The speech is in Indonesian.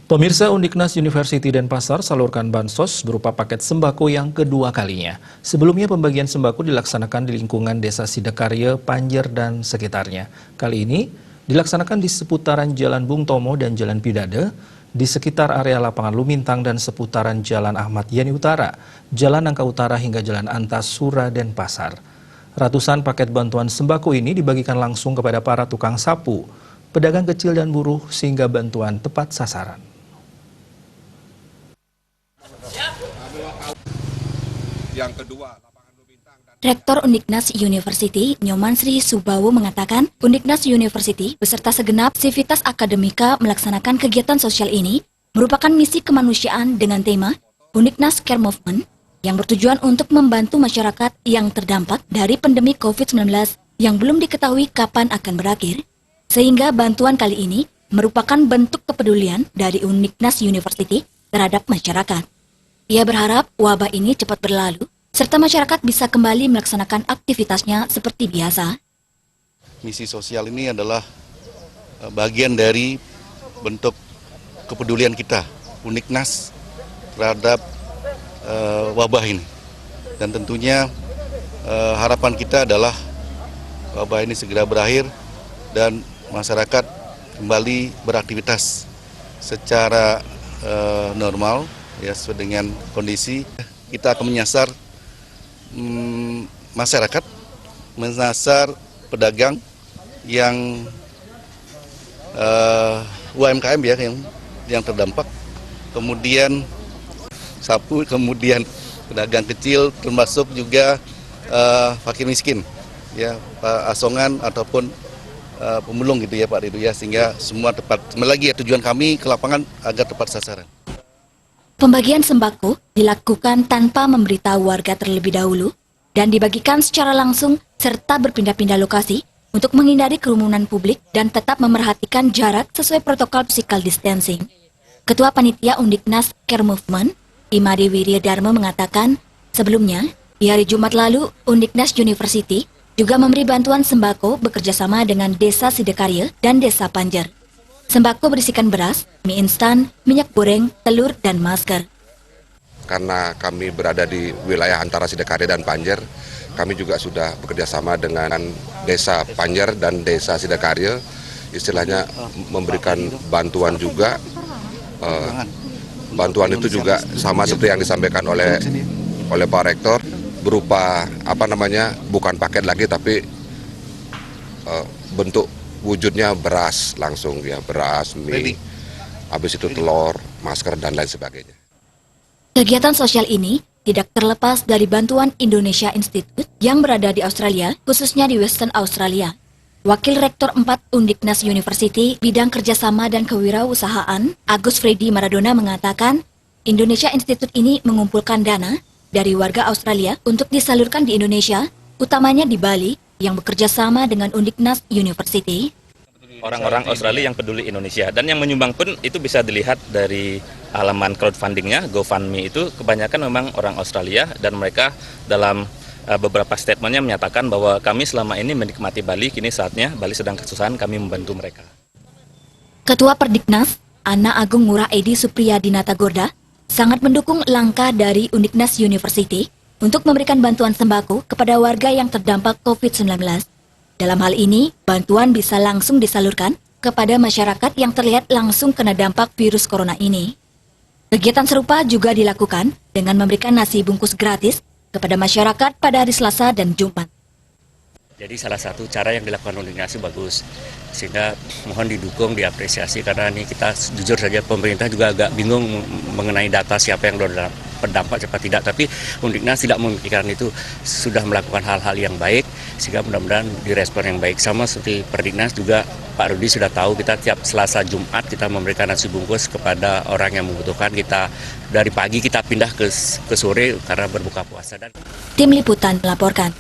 Pemirsa, Undiknas University Denpasar salurkan bansos berupa paket sembako yang kedua kalinya. Sebelumnya pembagian sembako dilaksanakan di lingkungan Desa Sidakarya, Panjer, dan sekitarnya. Kali ini dilaksanakan di seputaran Jalan Bung Tomo dan Jalan Pidade, di sekitar area lapangan Lumintang dan seputaran Jalan Ahmad Yani Utara, Jalan Nangka Utara hingga Jalan Antasura, Denpasar. Ratusan paket bantuan sembako ini dibagikan langsung kepada para tukang sapu, pedagang kecil dan buruh sehingga bantuan tepat sasaran. Yang kedua, Rektor Undiknas University, Nyoman Sri Subawo mengatakan, Undiknas University beserta segenap sivitas akademika melaksanakan kegiatan sosial ini merupakan misi kemanusiaan dengan tema Undiknas Care Movement yang bertujuan untuk membantu masyarakat yang terdampak dari pandemi COVID-19 yang belum diketahui kapan akan berakhir, sehingga bantuan kali ini merupakan bentuk kepedulian dari Undiknas University terhadap masyarakat. Ia berharap wabah ini cepat berlalu, serta masyarakat bisa kembali melaksanakan aktivitasnya seperti biasa. Misi sosial ini adalah bagian dari bentuk kepedulian kita, Undiknas, terhadap wabah ini. Dan tentunya harapan kita adalah wabah ini segera berakhir dan masyarakat kembali beraktivitas secara normal, ya, sesuai dengan kondisi. Kita akan menyasar masyarakat, menyasar pedagang yang UMKM ya, yang terdampak, kemudian sapu, kemudian pedagang kecil, termasuk juga fakir miskin, ya, asongan ataupun pemulung gitu ya Pak Ridu ya, sehingga semua tepat. Lagi ya, tujuan kami ke lapangan agar tepat sasaran. Pembagian sembako dilakukan tanpa memberitahu warga terlebih dahulu dan dibagikan secara langsung serta berpindah-pindah lokasi untuk menghindari kerumunan publik dan tetap memerhatikan jarak sesuai protokol physical distancing. Ketua Panitia Undiknas Care Movement, Imade Wiryadharma mengatakan, sebelumnya di hari Jumat lalu Undiknas University juga memberi bantuan sembako bekerjasama dengan Desa Sidakarya dan Desa Panjer. Sembako berisikan beras, mie instan, minyak goreng, telur, dan masker. Karena kami berada di wilayah antara Sidakarya dan Panjer, kami juga sudah bekerjasama dengan Desa Panjer dan Desa Sidakarya, istilahnya memberikan bantuan juga. Bantuan itu juga sama seperti yang disampaikan oleh Pak Rektor, berupa bukan paket lagi tapi bentuk wujudnya beras langsung ya, beras, mie, habis itu telur, masker, dan lain sebagainya. Kegiatan sosial ini tidak terlepas dari bantuan Indonesia Institute yang berada di Australia, khususnya di Western Australia. Wakil Rektor 4 Undiknas University Bidang Kerjasama dan Kewirausahaan, Agus Freddy Maradona mengatakan, Indonesia Institute ini mengumpulkan dana dari warga Australia untuk disalurkan di Indonesia, utamanya di Bali, yang bekerja sama dengan Undiknas University. Orang-orang Australia yang peduli Indonesia, dan yang menyumbang pun itu bisa dilihat dari halaman crowdfundingnya, GoFundMe itu kebanyakan memang orang Australia, dan mereka dalam beberapa statementnya menyatakan bahwa kami selama ini menikmati Bali, kini saatnya Bali sedang kesusahan, kami membantu mereka. Ketua Perdiknas, Ana Agung Ngurah Edi Supriyadinata Gorda, sangat mendukung langkah dari Undiknas University untuk memberikan bantuan sembako kepada warga yang terdampak COVID-19. Dalam hal ini, bantuan bisa langsung disalurkan kepada masyarakat yang terlihat langsung kena dampak virus corona ini. Kegiatan serupa juga dilakukan dengan memberikan nasi bungkus gratis kepada masyarakat pada hari Selasa dan Jumat. Jadi salah satu cara yang dilakukan Undiknas bagus, sehingga mohon didukung, diapresiasi, karena ini kita jujur saja pemerintah juga agak bingung mengenai data siapa yang terdampak siapa tidak, tapi Undiknas tidak memikirkan itu, sudah melakukan hal-hal yang baik, sehingga mudah-mudahan direspon yang baik. Sama seperti Perdiknas juga Pak Rudi sudah tahu, kita tiap Selasa Jumat kita memberikan nasi bungkus kepada orang yang membutuhkan. Kita dari pagi kita pindah ke sore karena berbuka puasa. Tim Liputan melaporkan.